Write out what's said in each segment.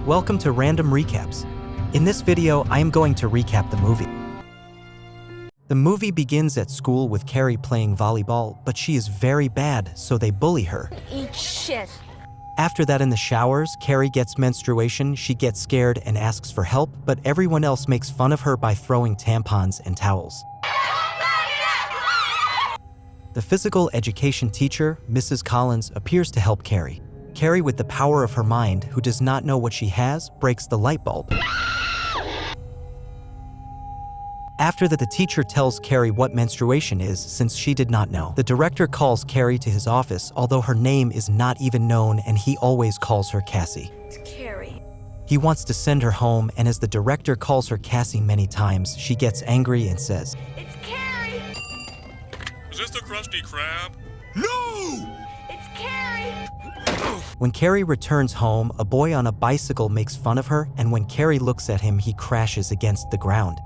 Welcome to Random Recaps. In this video, I am going to recap the movie. The movie begins at school with Carrie playing volleyball, but she is very bad, so they bully her. Eat shit. After that, in the showers, Carrie gets menstruation, she gets scared and asks for help, but everyone else makes fun of her by throwing tampons and towels. The physical education teacher, Mrs. Collins, appears to help Carrie. Carrie, with the power of her mind, who does not know what she has, breaks the light bulb. After that, the teacher tells Carrie what menstruation is, since she did not know. The director calls Carrie to his office, although her name is not even known, and he always calls her Cassie. It's Carrie. He wants to send her home, and as the director calls her Cassie many times, she gets angry and says, It's Carrie! Is this the Krusty Krab? No! It's Carrie! When Carrie returns home, a boy on a bicycle makes fun of her, and when Carrie looks at him, he crashes against the ground.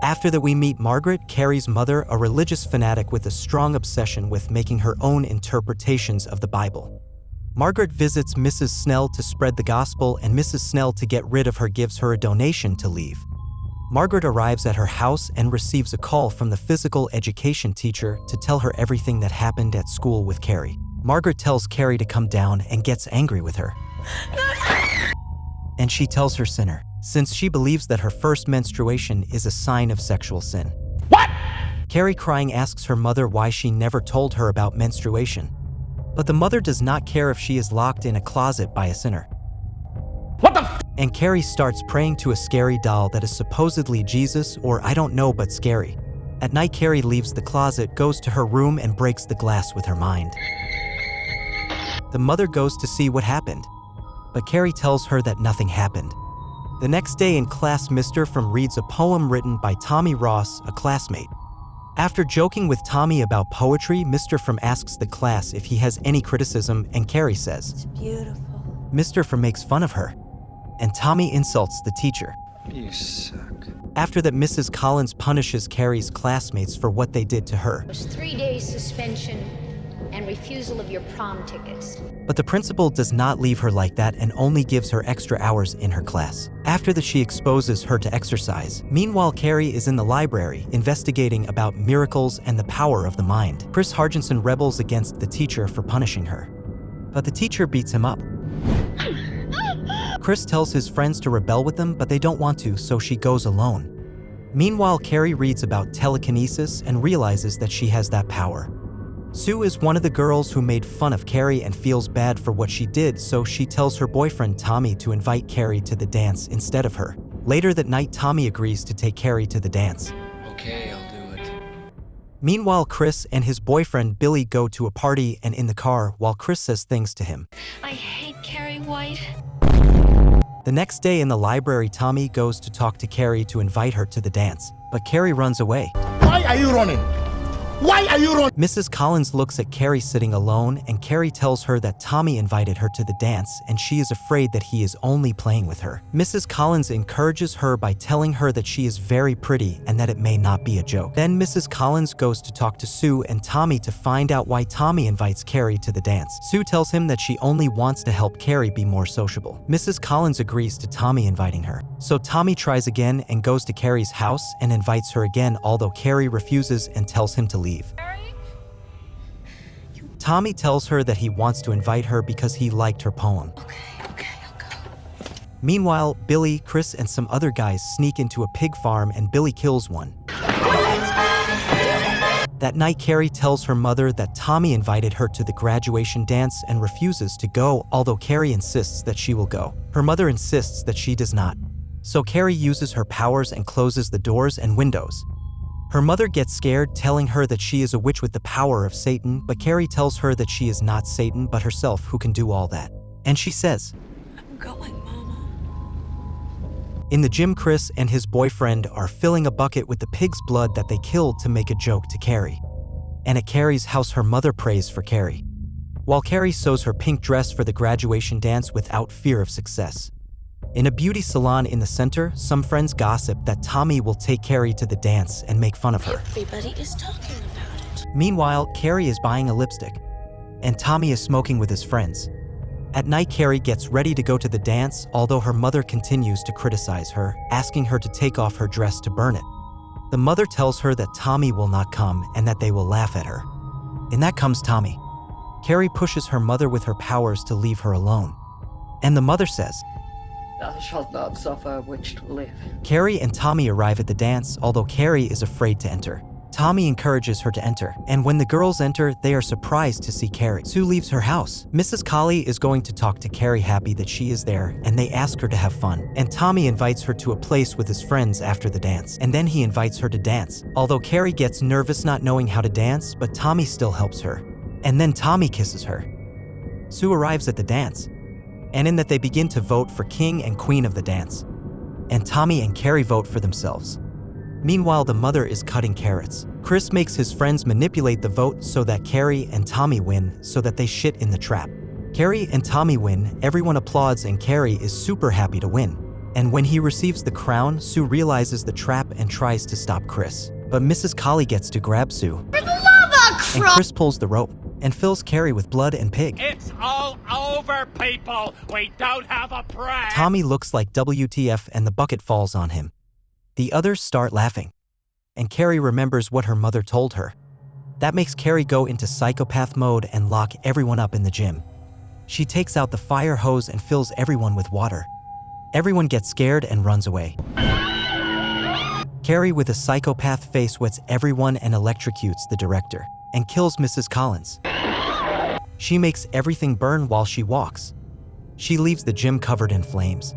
After that, we meet Margaret, Carrie's mother, a religious fanatic with a strong obsession with making her own interpretations of the Bible. Margaret visits Mrs. Snell to spread the gospel, and Mrs. Snell, to get rid of her, gives her a donation to leave. Margaret arrives at her house and receives a call from the physical education teacher to tell her everything that happened at school with Carrie. Margaret tells Carrie to come down and gets angry with her. And she tells her sinner, since she believes that her first menstruation is a sign of sexual sin. What? Carrie, crying, asks her mother why she never told her about menstruation. But the mother does not care if she is locked in a closet by a sinner. What the f? And Carrie starts praying to a scary doll that is supposedly Jesus, or I don't know, but scary. At night, Carrie leaves the closet, goes to her room, and breaks the glass with her mind. The mother goes to see what happened, but Carrie tells her that nothing happened. The next day in class, Mr. From reads a poem written by Tommy Ross, a classmate. After joking with Tommy about poetry, Mr. From asks the class if he has any criticism, and Carrie says, It's beautiful. Mr. From makes fun of her, and Tommy insults the teacher. You suck. After that, Mrs. Collins punishes Carrie's classmates for what they did to her. It was 3 days suspension and refusal of your prom tickets. But the principal does not leave her like that and only gives her extra hours in her class. After that, she exposes her to exercise. Meanwhile, Carrie is in the library, investigating about miracles and the power of the mind. Chris Hargensen rebels against the teacher for punishing her, but the teacher beats him up. Chris tells his friends to rebel with them, but they don't want to, so she goes alone. Meanwhile, Carrie reads about telekinesis and realizes that she has that power. Sue is one of the girls who made fun of Carrie and feels bad for what she did, so she tells her boyfriend Tommy to invite Carrie to the dance instead of her. Later that night, Tommy agrees to take Carrie to the dance. Okay, I'll do it. Meanwhile, Chris and his boyfriend Billy go to a party, and in the car, while Chris says things to him. I hate Carrie White. The next day in the library, Tommy goes to talk to Carrie to invite her to the dance, but Carrie runs away. Why are you running? Why are you running? Mrs. Collins looks at Carrie sitting alone, and Carrie tells her that Tommy invited her to the dance, and she is afraid that he is only playing with her. Mrs. Collins encourages her by telling her that she is very pretty and that it may not be a joke. Then Mrs. Collins goes to talk to Sue and Tommy to find out why Tommy invites Carrie to the dance. Sue tells him that she only wants to help Carrie be more sociable. Mrs. Collins agrees to Tommy inviting her. So Tommy tries again and goes to Carrie's house and invites her again, although Carrie refuses and tells him to leave. Tommy tells her that he wants to invite her because he liked her poem. Okay, I'll go. Meanwhile, Billy, Chris, and some other guys sneak into a pig farm, and Billy kills one. That night, Carrie tells her mother that Tommy invited her to the graduation dance and refuses to go, although Carrie insists that she will go. Her mother insists that she does not. So Carrie uses her powers and closes the doors and windows. Her mother gets scared, telling her that she is a witch with the power of Satan, but Carrie tells her that she is not Satan, but herself who can do all that. And she says, I'm going, Mama. In the gym, Chris and his boyfriend are filling a bucket with the pig's blood that they killed to make a joke to Carrie. And at Carrie's house, her mother prays for Carrie, while Carrie sews her pink dress for the graduation dance without fear of success. In a beauty salon in the center, some friends gossip that Tommy will take Carrie to the dance and make fun of her. Everybody is talking about it. Meanwhile, Carrie is buying a lipstick, and Tommy is smoking with his friends. At night, Carrie gets ready to go to the dance, although her mother continues to criticize her, asking her to take off her dress to burn it. The mother tells her that Tommy will not come and that they will laugh at her. In that comes Tommy. Carrie pushes her mother with her powers to leave her alone. And the mother says, "Thou shalt not suffer a witch to live." Carrie and Tommy arrive at the dance, although Carrie is afraid to enter. Tommy encourages her to enter, and when the girls enter, they are surprised to see Carrie. Sue leaves her house. Mrs. Colley is going to talk to Carrie, happy that she is there, and they ask her to have fun. And Tommy invites her to a place with his friends after the dance, and then he invites her to dance. Although Carrie gets nervous not knowing how to dance, but Tommy still helps her. And then Tommy kisses her. Sue arrives at the dance, and in that they begin to vote for king and queen of the dance. And Tommy and Carrie vote for themselves. Meanwhile, the mother is cutting carrots. Chris makes his friends manipulate the vote so that Carrie and Tommy win, so that they shit in the trap. Carrie and Tommy win, everyone applauds, and Carrie is super happy to win. And when he receives the crown, Sue realizes the trap and tries to stop Chris. But Mrs. Colley gets to grab Sue. And Chris pulls the rope and fills Carrie with blood and pig. It's all over, people! We don't have a prank! Tommy looks like WTF and the bucket falls on him. The others start laughing, and Carrie remembers what her mother told her. That makes Carrie go into psychopath mode and lock everyone up in the gym. She takes out the fire hose and fills everyone with water. Everyone gets scared and runs away. Carrie, with a psychopath face, wets everyone and electrocutes the director and kills Mrs. Collins. She makes everything burn while she walks. She leaves the gym covered in flames.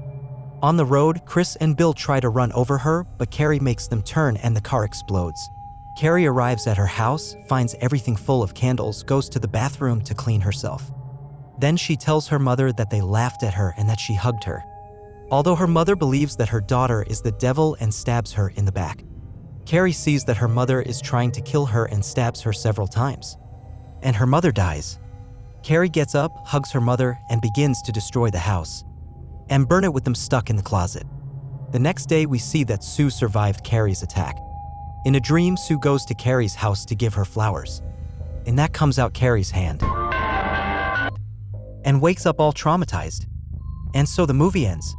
On the road, Chris and Bill try to run over her, but Carrie makes them turn and the car explodes. Carrie arrives at her house, finds everything full of candles, goes to the bathroom to clean herself. Then she tells her mother that they laughed at her and that she hugged her. Although her mother believes that her daughter is the devil and stabs her in the back. Carrie sees that her mother is trying to kill her and stabs her several times. And her mother dies. Carrie gets up, hugs her mother, and begins to destroy the house and burn it with them stuck in the closet. The next day, we see that Sue survived Carrie's attack. In a dream, Sue goes to Carrie's house to give her flowers. And that comes out Carrie's hand. And wakes up all traumatized. And so the movie ends.